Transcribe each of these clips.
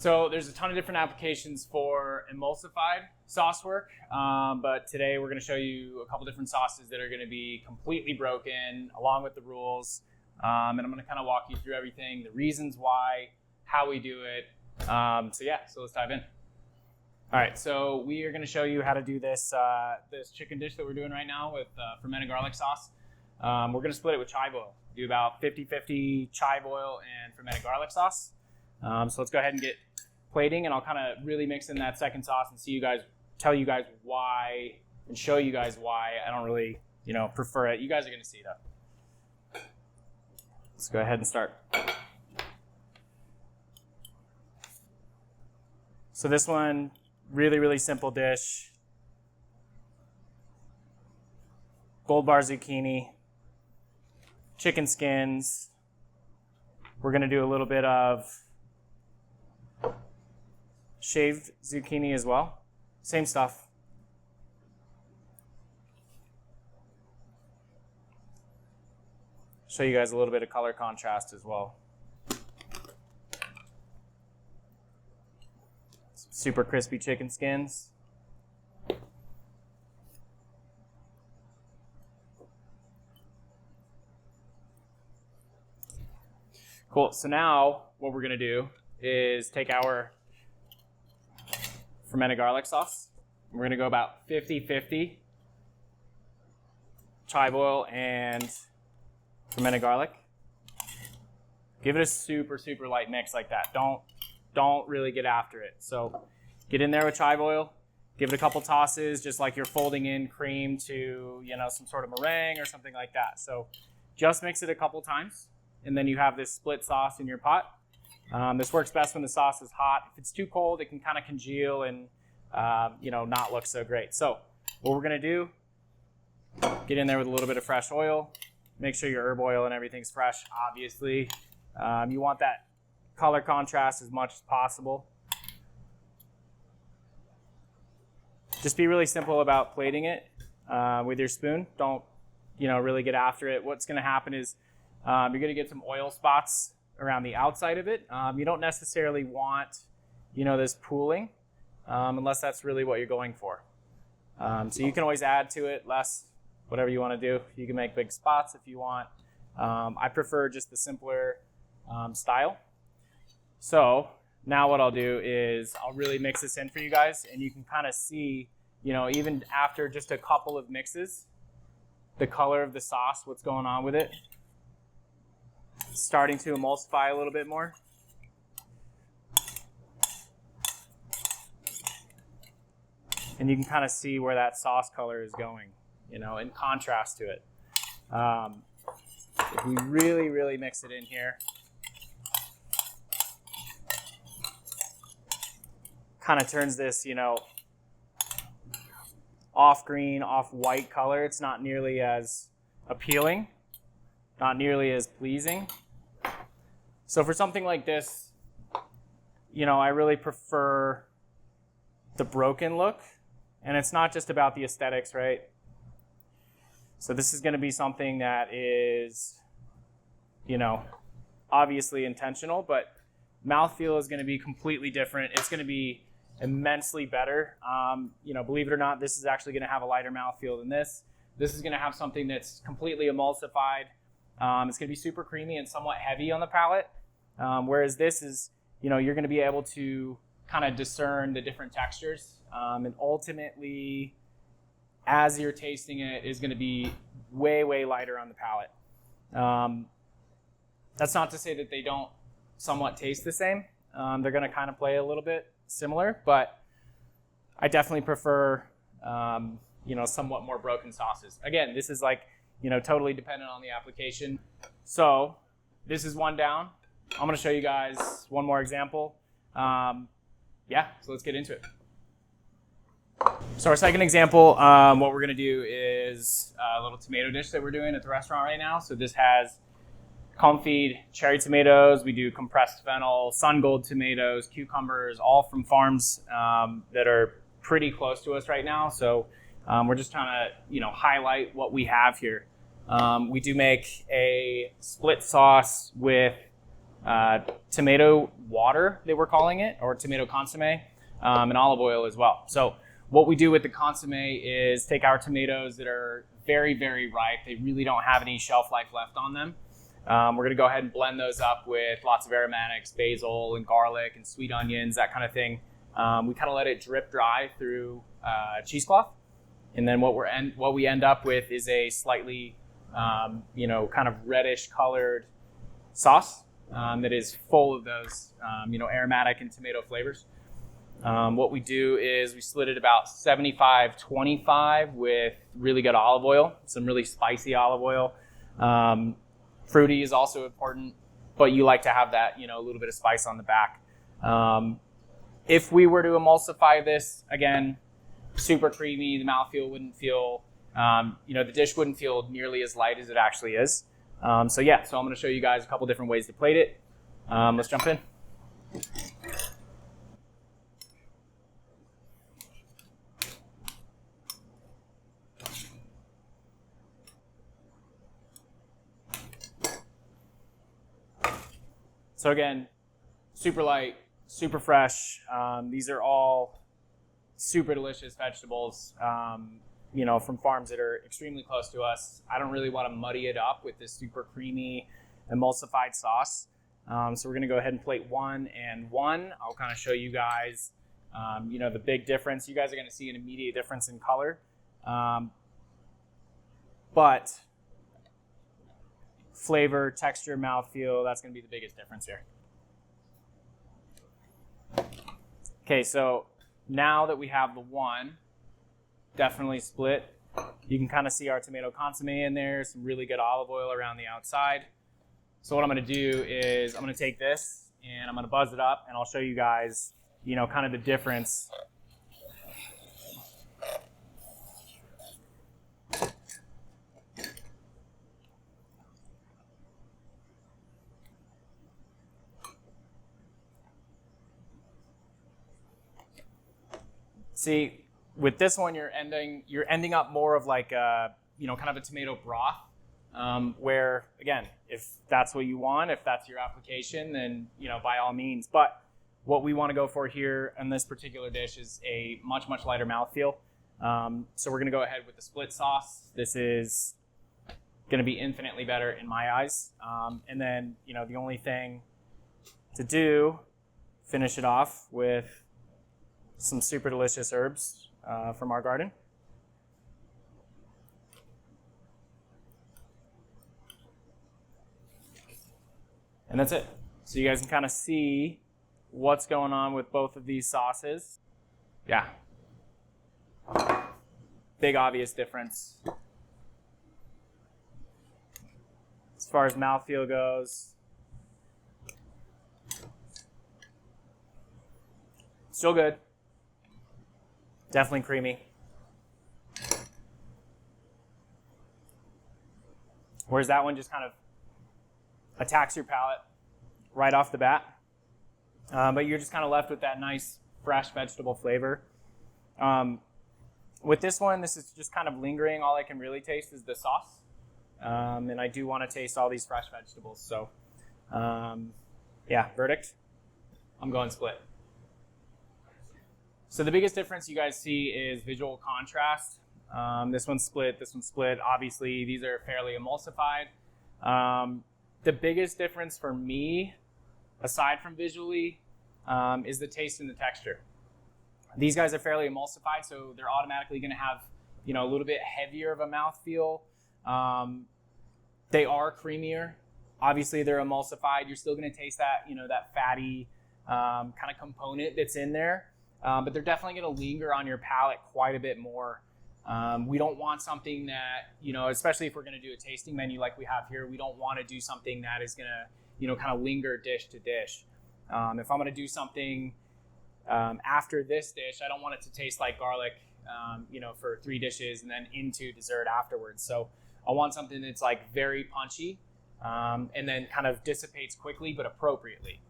So there's a ton of different applications for emulsified sauce work, but today we're going to show you a couple different sauces that are going to be completely broken along with the rules, and I'm going to kind of walk you through everything, the reasons why, how we do it. So let's dive in. All right, so we are going to show you how to do this this chicken dish that we're doing right now with fermented garlic sauce. We're going to split it with chive oil. Do about 50-50 chive oil and fermented garlic sauce. So let's go ahead and get plating, and I'll kind of really mix in that second sauce and tell you guys why, and show you guys why I don't really, prefer it. You guys are going to see that. Let's go ahead and start. So this one, really, really simple dish. Gold bar zucchini, chicken skins. We're going to do a little bit of shaved zucchini as well. Same stuff. Show you guys a little bit of color contrast as well. Super crispy chicken skins. Cool. So now what we're going to do is take our fermented garlic sauce. We're going to go about 50-50 chive oil and fermented garlic. Give it a super, super light mix like that. Don't really get after it. So get in there with chive oil, give it a couple tosses, just like you're folding in cream to, some sort of meringue or something like that. So just mix it a couple times, and then you have this split sauce in your pot. This works best when the sauce is hot. If it's too cold, it can kind of congeal and, not look so great. So what we're going to do, get in there with a little bit of fresh oil. Make sure your herb oil and everything's fresh, obviously. You want that color contrast as much as possible. Just be really simple about plating it with your spoon. Don't, really get after it. What's going to happen is you're going to get some oil spots around the outside of it. You don't necessarily want, this pooling unless that's really what you're going for. So you can always add to it less, whatever you want to do. You can make big spots if you want. I prefer just the simpler style. So now what I'll do is I'll really mix this in for you guys, and you can kind of see, even after just a couple of mixes, the color of the sauce, what's going on with it. Starting to emulsify a little bit more. And you can kind of see where that sauce color is going, in contrast to it. If we really, really mix it in here, kind of turns this, off green, off white color. It's not nearly as appealing, not nearly as pleasing. So for something like this, I really prefer the broken look. And it's not just about the aesthetics, right? So this is going to be something that is, obviously intentional, but mouthfeel is going to be completely different. It's going to be immensely better. Believe it or not, this is actually going to have a lighter mouthfeel than this. This is going to have something that's completely emulsified. It's going to be super creamy and somewhat heavy on the palate. Whereas this is, you're going to be able to kind of discern the different textures. And ultimately, as you're tasting it, is going to be way, way lighter on the palate. That's not to say that they don't somewhat taste the same. They're going to kind of play a little bit similar, but I definitely prefer, somewhat more broken sauces. Again, this is totally dependent on the application. So this is one down. I'm going to show you guys one more example. So let's get into it. So our second example, what we're going to do is a little tomato dish that we're doing at the restaurant right now. So this has comfeed cherry tomatoes. We do compressed fennel, sun gold tomatoes, cucumbers, all from farms that are pretty close to us right now. So we're just trying to, highlight what we have here. We do make a split sauce with tomato water, they were calling it, or tomato consomme, and olive oil as well. So what we do with the consomme is take our tomatoes that are very, very ripe. They really don't have any shelf life left on them. We're going to go ahead and blend those up with lots of aromatics, basil and garlic and sweet onions, that kind of thing. We kind of let it drip dry through cheesecloth. And then what we end up with is a slightly, kind of reddish colored sauce that is full of those, aromatic and tomato flavors. What we do is we split it about 75-25 with really good olive oil, some really spicy olive oil. Fruity is also important, but you like to have that, a little bit of spice on the back. If we were to emulsify this, again, super creamy, the mouthfeel wouldn't feel, the dish wouldn't feel nearly as light as it actually is. So I'm going to show you guys a couple different ways to plate it. Let's jump in. So again, super light, super fresh. These are all super delicious vegetables, from farms that are extremely close to us. I don't really want to muddy it up with this super creamy emulsified sauce. So we're going to go ahead and plate 1 and 1. I'll kind of show you guys, the big difference. You guys are going to see an immediate difference in color. But flavor, texture, mouthfeel, that's going to be the biggest difference here. Okay, so now that we have the 1 definitely split, you can kind of see our tomato consomme in there, some really good olive oil around the outside. So what I'm going to do is I'm going to take this and I'm going to buzz it up, and I'll show you guys, kind of the difference. See, with this one, you're ending up more of like a, kind of a tomato broth, where, again, if that's what you want, if that's your application, then, by all means. But what we want to go for here in this particular dish is a much, much lighter mouthfeel. So we're going to go ahead with the split sauce. This is going to be infinitely better in my eyes. And then, the only thing to do, finish it off with some super delicious herbs from our garden. And that's it. So you guys can kind of see what's going on with both of these sauces. Yeah. Big obvious difference. As far as mouthfeel goes, still good. Definitely creamy. Whereas that one just kind of attacks your palate right off the bat. But you're just kind of left with that nice, fresh vegetable flavor. With this one, this is just kind of lingering. All I can really taste is the sauce. And I do want to taste all these fresh vegetables. So, verdict. I'm going split. So the biggest difference you guys see is visual contrast. This one's split, this one's split. Obviously, these are fairly emulsified. The biggest difference for me, aside from visually, is the taste and the texture. These guys are fairly emulsified, so they're automatically going to have, a little bit heavier of a mouthfeel. They are creamier. Obviously, they're emulsified. You're still going to taste that, that fatty kind of component that's in there. But they're definitely going to linger on your palate quite a bit more. We don't want something that, especially if we're going to do a tasting menu like we have here, we don't want to do something that is going to, kind of linger dish to dish. If I'm going to do something after this dish, I don't want it to taste like garlic, for 3 dishes and then into dessert afterwards. So I want something that's like very punchy and then kind of dissipates quickly but appropriately.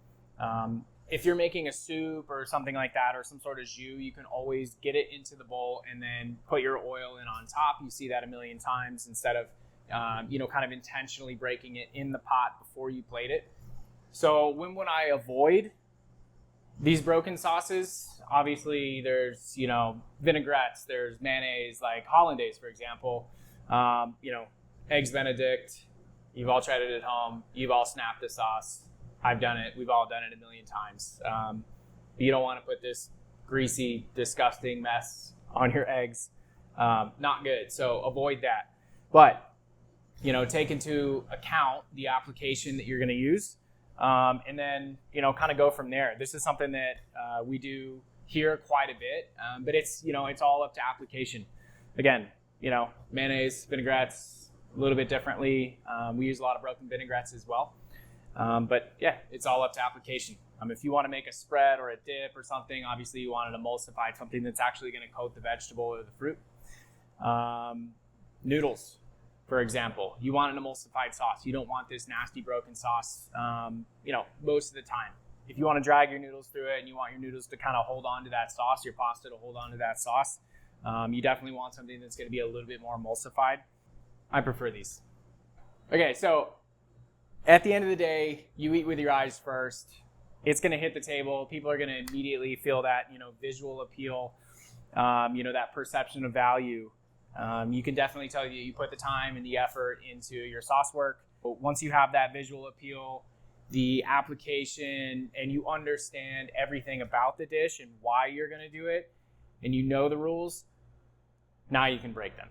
If you're making a soup or something like that, or some sort of jus, you can always get it into the bowl and then put your oil in on top. You see that a million times instead of, kind of intentionally breaking it in the pot before you plate it. So when would I avoid these broken sauces? Obviously, there's, vinaigrettes, there's mayonnaise, like hollandaise, for example. Eggs Benedict. You've all tried it at home. You've all snapped the sauce. I've done it. We've all done it a million times. You don't want to put this greasy, disgusting mess on your eggs. Not good. So avoid that. But, take into account the application that you're going to use. And then, kind of go from there. This is something that we do here quite a bit, but it's all up to application. Again, mayonnaise, vinaigrettes, a little bit differently. We use a lot of broken vinaigrettes as well. But yeah, it's all up to application. If you want to make a spread or a dip or something, obviously you want it emulsified, something that's actually going to coat the vegetable or the fruit. Noodles, for example, you want an emulsified sauce. You don't want this nasty broken sauce, most of the time. If you want to drag your noodles through it and you want your noodles to kind of hold on to that sauce, your pasta to hold on to that sauce, you definitely want something that's going to be a little bit more emulsified. I prefer these. Okay, so at the end of the day, you eat with your eyes first. It's going to hit the table. People are going to immediately feel that, visual appeal, that perception of value. You can definitely tell that you put the time and the effort into your sauce work. But once you have that visual appeal, the application, and you understand everything about the dish and why you're going to do it, and you know the rules, now you can break them.